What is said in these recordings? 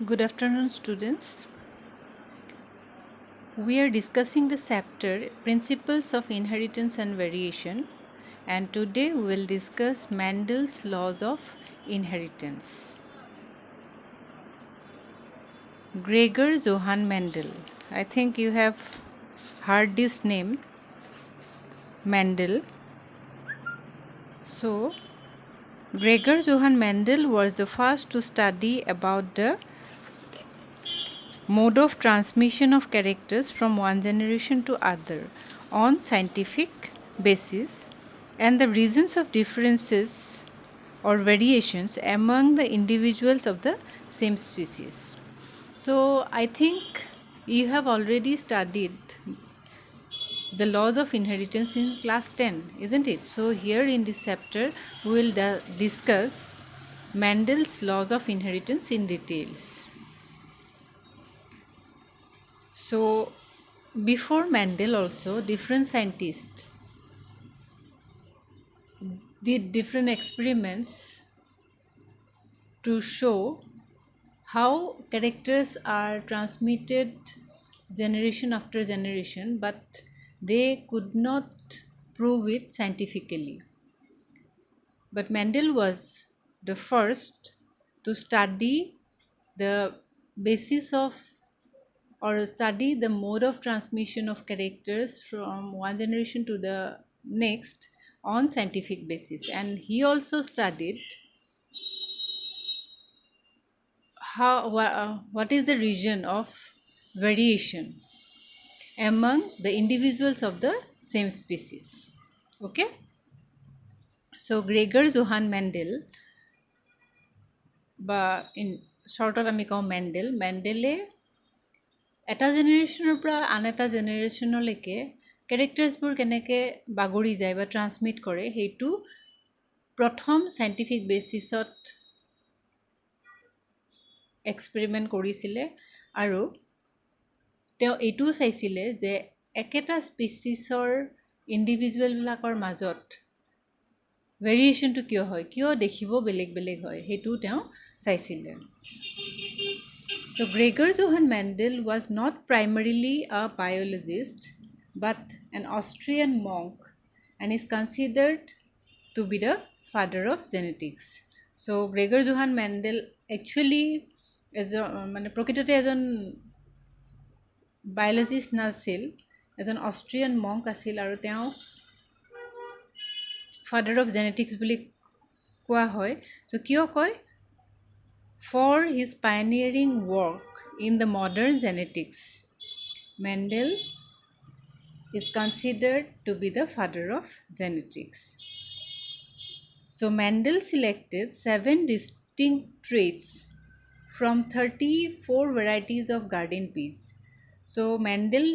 Good afternoon, students. We are discussing the chapter Principles of Inheritance and Variation, and today we will discuss Mendel's laws of inheritance. Gregor Johann Mendel. I think you have heard this name, Mendel. So, Gregor Johann Mendel was the first to study about the mode of transmission of characters from one generation to other on scientific basis and the reasons of differences or variations among the individuals of the same species. So I think you have already studied the laws of inheritance in class 10, isn't it? So here in this chapter we will discuss Mendel's laws of inheritance in details. So before Mendel also different scientists did different experiments to show how characters are transmitted generation after generation, but they could not prove it scientifically. But Mendel was the first to study the basis of or study the mode of transmission of characters from one generation to the next on scientific basis, and he also studied what is the region of variation among the individuals of the same species. Okay, so Gregor Johann Mendel বা in শৰ্টত আমি কওঁ মেণ্ডেলে এটা জেনেৰেশ্যনৰ পৰা আন এটা জেনেৰেশ্যনলৈকে কেৰেক্টাৰ্ছবোৰ কেনেকৈ বাগৰি যায় বা ট্ৰান্সমিট কৰে সেইটো প্ৰথম চাইণ্টিফিক বেচিছত এক্সপেৰিমেণ্ট কৰিছিলে আৰু তেওঁ এইটোও চাইছিলে যে একেটা স্পেচিছৰ ইণ্ডিভিজুৱেলবিলাকৰ মাজত ভেৰিয়েশ্যনটো কিয় হয়, কিয় দেখিব বেলেগ বেলেগ হয়, সেইটোও তেওঁ চাইছিলে. So Gregor Johann Mendel was not primarily a biologist but an Austrian monk and is considered to be the father of genetics. So Gregor Johann Mendel actually মানে প্ৰকৃততে এজন বায়'লজিষ্ট নাছিল, এজন অষ্ট্ৰিয়ান মংক আছিল আৰু তেওঁ ফাদাৰ অফ জেনেটিক্স বুলি কোৱা হয়. চ' কিয় কয়? For his pioneering work in the modern genetics, Mendel is considered to be the father of genetics. So Mendel selected 7 distinct traits from 34 varieties of garden peas. So Mendel,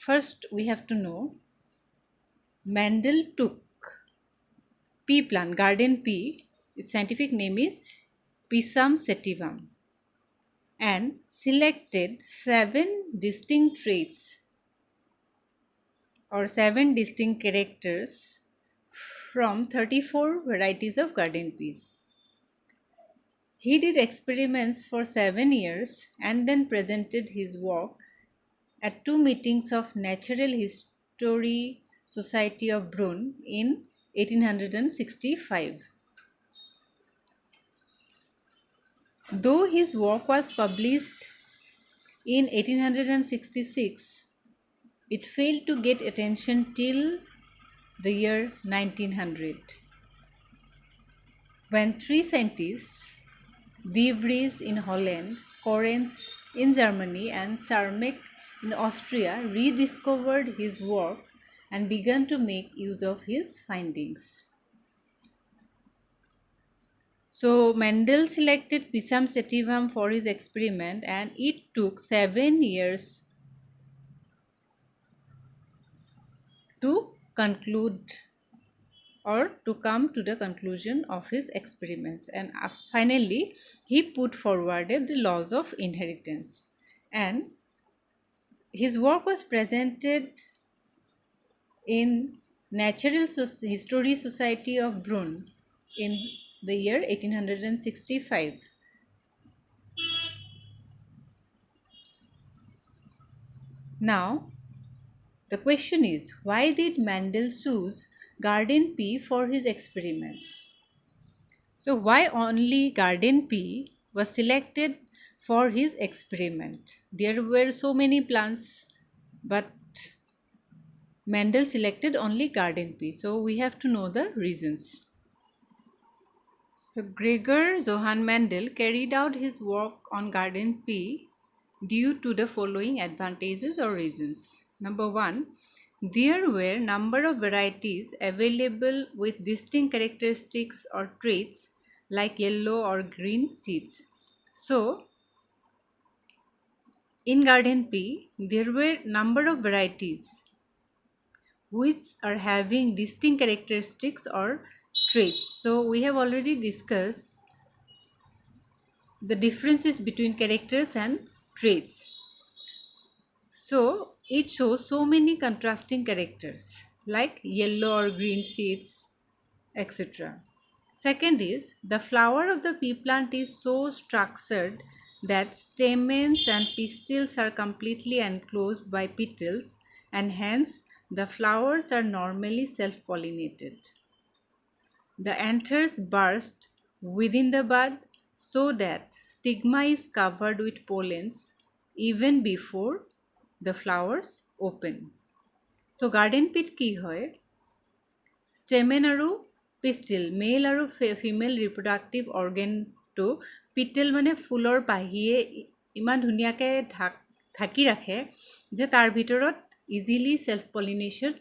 first we have to know, Mendel took pea plant, garden pea, its scientific name is Pisum sativum, and selected 7 distinct traits or 7 distinct characters from 34 varieties of garden peas. He did experiments for 7 years and then presented his work at 2 meetings of Natural History Society of Brunn in 1865. Though his work was published in 1866, it failed to get attention till the year 1900, when 3 scientists, De Vries in Holland, Correns in Germany, and Sarmek in Austria, rediscovered his work and began to make use of his findings. So Mendel selected Pisum sativum for his experiment, and it took 7 years to conclude or to come to the conclusion of his experiments, and finally he put forwarded the laws of inheritance, and his work was presented in Natural History Society of Brunn in the year 1865. Now, the question is, why did Mendel choose garden pea for his experiments? So, why only garden pea was selected for his experiment? There were so many plants, but Mendel selected only garden pea. So, we have to know the reasons. So, Gregor Johann Mendel carried out his work on garden pea due to the following advantages or reasons. Number one, there were number of varieties available with distinct characteristics or traits like yellow or green seeds. So, in garden pea, there were number of varieties which are having distinct characteristics or traits. So, we have already discussed the differences between characters and traits. So it shows so many contrasting characters like yellow or green seeds, etc. Second is the flower of the pea plant is so structured that stamens and pistils are completely enclosed by petals, and hence the flowers are normally self-pollinated. The anthers burst within the bud so that stigma is covered with pollens even before the flowers open. So garden pea কি হয়? Stamen আৰু pistil, male আৰু female reproductive organ to petal মানে ফুলৰ পাহিয়ে ইমান ধুনীয়াকে ঢাকি ৰাখে যে তাৰ ভিতৰত easily self pollination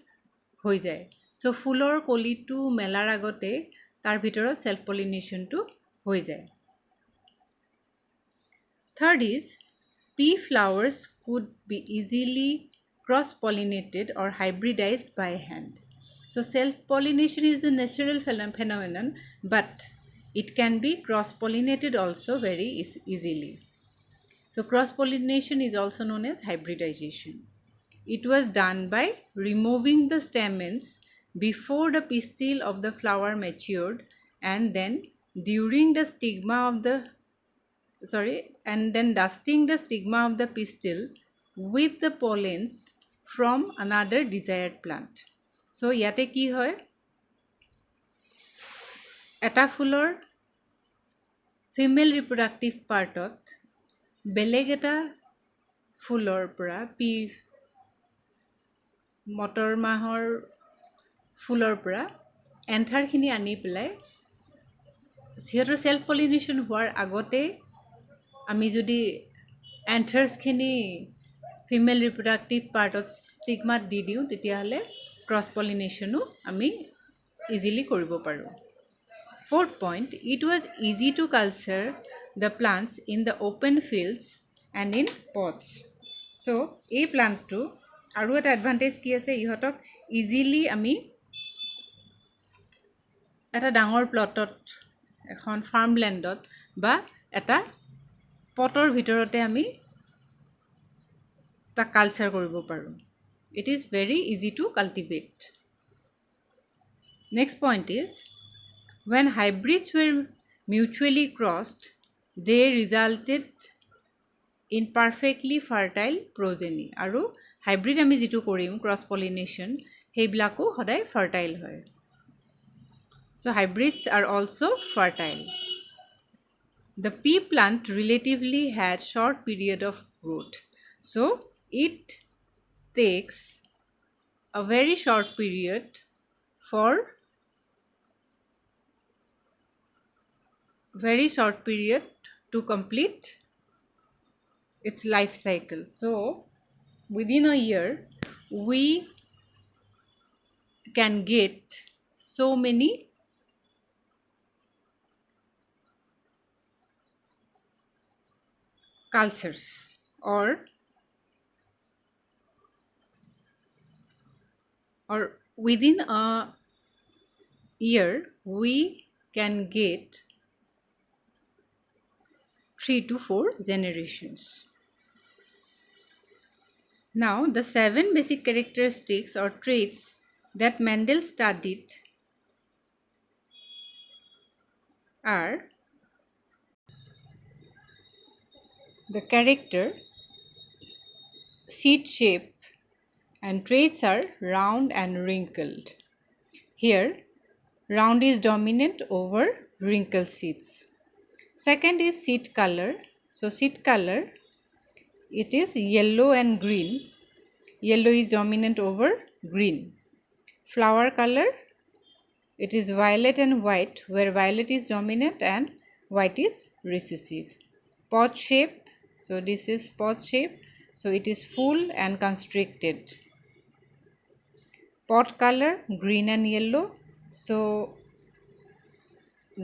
হৈ যায়. So ফুলৰ কলিটো মেলাৰ আগতে তাৰ ভিতৰত self pollination টো হৈ যায়. Third is pea flowers could be easily cross-pollinated or hybridized by hand. So self-pollination is the natural phenomenon, but it can be cross-pollinated also very easily. So cross-pollination is also known as hybridization. It was done by removing the stamens before the pistil of the flower matured, and then during the stigma of the and then dusting the stigma of the pistil with the pollens from another desired plant. So yate ki hoy, eta ফুলৰ female reproductive partত বেলেগ এটা ফুলৰ পৰা মটৰ মাহৰ ফুলৰ পৰা এন্থাৰখিনি আনি পেলাই সিহঁতৰ সেলফ পলিনেশ্যন হোৱাৰ আগতে আমি যদি এন্থাৰ্সখিনি ফিমেল ৰিপ্ৰডাক্টিভ পাৰ্টত ষ্টিগমাত দি দিওঁ তেতিয়াহ'লে ক্ৰছ পলিনেশ্যনো আমি ইজিলি কৰিব পাৰোঁ. Fourth point, it was easy to culture the plants in the open fields and in pots. So এই প্লান্টটো আৰু এটা এডভান্টেজ কি আছে, ইহঁতক ইজিলি আমি এটা ডাঙৰ প্লটত এখন ফাৰ্মলেণ্ডত বা এটা পটৰ ভিতৰতে আমি তাক কালচাৰ কৰিব পাৰোঁ. It is very easy to cultivate. Next point is, when hybrids were mutually crossed, they resulted in perfectly fertile progeny. আৰু হাইব্ৰিড আমি যিটো কৰিম ক্ৰছ পলিনেশ্যন সেইবিলাকো সদায় ফাৰ্টাইল হয়. So hybrids are also fertile. The pea plant relatively had short period of growth. So it takes a very short period to complete its life cycle. So within a year we can get so many cultures, or within a year we can get 3 to 4 generations. Now the 7 basic characteristics or traits that Mendel studied are the character, seed shape and traits are round and wrinkled. Here, round is dominant over wrinkled seeds. Second is seed color. So seed color, it is yellow and green. Yellow is dominant over green. Flower color, it is violet and white, where violet is dominant and white is recessive. Pod shape, so this is pod shape, so it is full and constricted. Pod color, green and yellow, so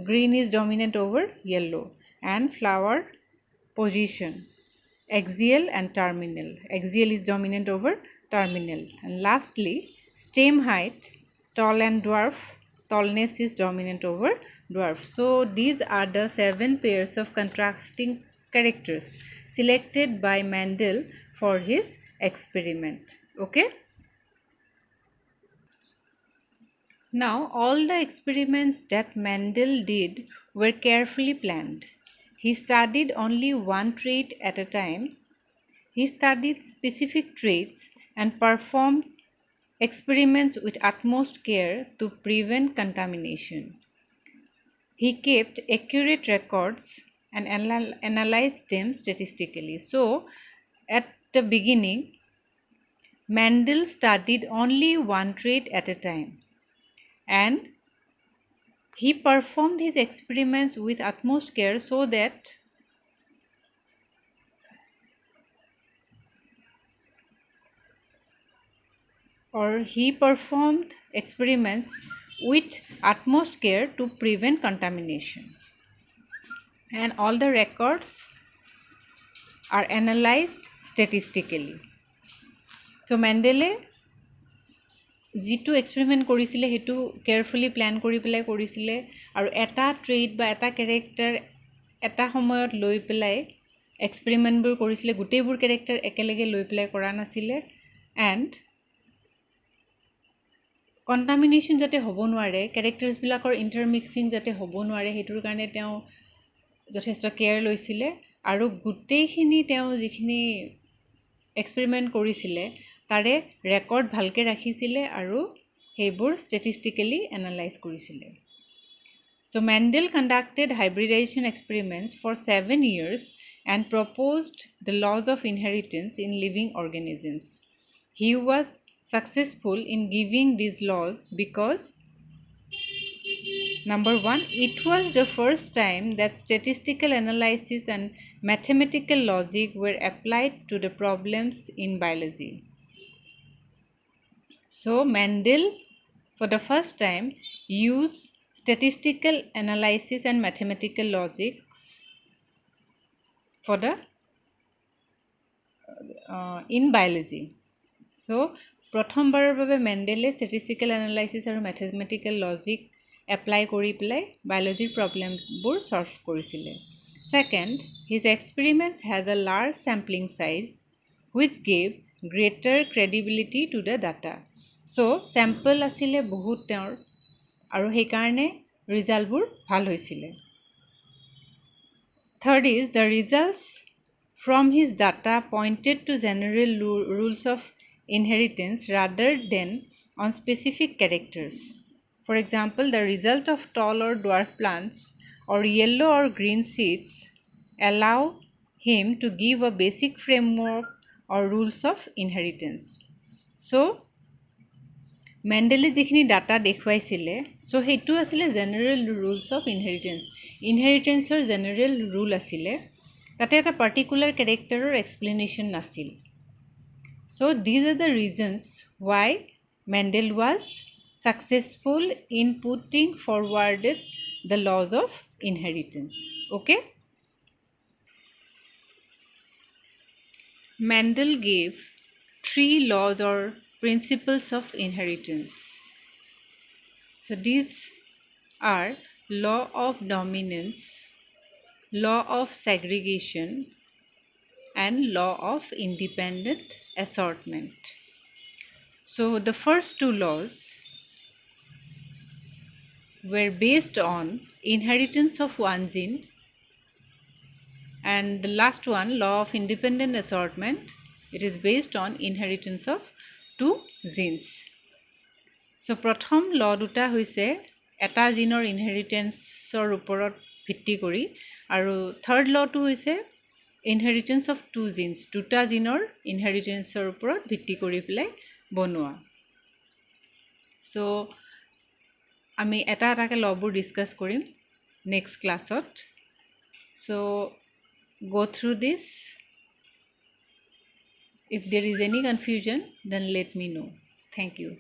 green is dominant over yellow. And flower position, axial and terminal. Axial is dominant over terminal. And lastly, stem height, tall and dwarf. Tallness is dominant over dwarf. So these are the 7 pairs of contrasting characters selected by Mendel for his experiment. Okay. Now all the experiments that Mendel did were carefully planned. He studied only one trait at a time. He studied specific traits and performed experiments with utmost care to prevent contamination. He kept accurate records and analyzed them statistically. So, at the beginning, Mendel studied only one trait at a time, and he performed his experiments with utmost care so that he performed experiments with utmost care to prevent contamination. And all the records are analyzed statistically. So Mendele যিটো experiment কৰিছিলে সেইটো carefully plan কৰি পেলাই কৰিছিলে আৰু এটা trait বা এটা কেৰেক্টাৰ এটা সময়ত লৈ পেলাই এক্সপেৰিমেণ্টবোৰ কৰিছিলে গোটেইবোৰ কেৰেক্টাৰ একেলগে লৈ পেলাই কৰা নাছিলে এণ্ড কণ্টামিনেশ্যন যাতে হ'ব নোৱাৰে কেৰেক্টাৰ্ছবিলাকৰ ইণ্টাৰমিক্সিং যাতে হ'ব নোৱাৰে সেইটোৰ কাৰণে তেওঁ যথেষ্ট কেয়াৰ লৈছিলে আৰু গোটেইখিনি তেওঁ যিখিনি এক্সপেৰিমেণ্ট কৰিছিলে তাৰে ৰেকৰ্ড ভালকৈ ৰাখিছিলে আৰু সেইবোৰ ষ্টেটিষ্টিকেলি এনালাইজ কৰিছিলে So Mendel conducted hybridization experiments for 7 years and proposed the laws of inheritance in living organisms. He was successful in giving these laws because Number 1, it was the first time that statistical analysis and mathematical logic were applied to the problems in biology. So Mendel, for the first time, used statistical analysis and mathematical logics for the in biology. So প্ৰথমবাৰৰ বাবে মেণ্ডেলে statistical analysis আৰু mathematical logic apply কৰি পেলাই biology problemবোৰ solve কৰিছিলে. Second, his experiments had a large sampling size which gave greater credibility to the data. So sample আছিলে বহুত তেওঁৰ আৰু সেইকাৰণে ৰিজাল্টবোৰ ভাল হৈছিলে. Third is the results from his data pointed to general rules of inheritance rather than on specific characters. For example, the result of tall or dwarf plants or yellow or green seeds allow him to give a basic framework or rules of inheritance. So, মেণ্ডেলে যিখিনি data দেখুৱাইছিলে so সেইটো আছিল general rules of ইনহেৰিটেন্সৰ general rule আছিল তাতে এটা particular ক্যাৰেক্টাৰৰ explanation নাছিল so these are the reasons why Mendel was successful in putting forwarded the laws of inheritance. Okay, Mendel gave 3 laws or principles of inheritance. So these are law of dominance, law of segregation, and law of independent assortment. So the first 2 laws were based on inheritance of one gene, and the last one, law of independent assortment, It is based on inheritance of two genes. So প্ৰথম ল দুটা হৈছে এটা জিনৰ ইনহেৰিটেন্সৰ ওপৰত ভিত্তি কৰি আৰু third লটো হৈছে ইনহেৰিটেন্স অফ টু জিনছ দুটা জিনৰ ইনহেৰিটেন্সৰ ওপৰত ভিত্তি কৰি পেলাই বনোৱা সো আমি এটা এটাকে লবোৰ ডিসকাস কৰিম নেক্সট ক্লাছত so go through this. If there is any confusion, then let me know. Thank you.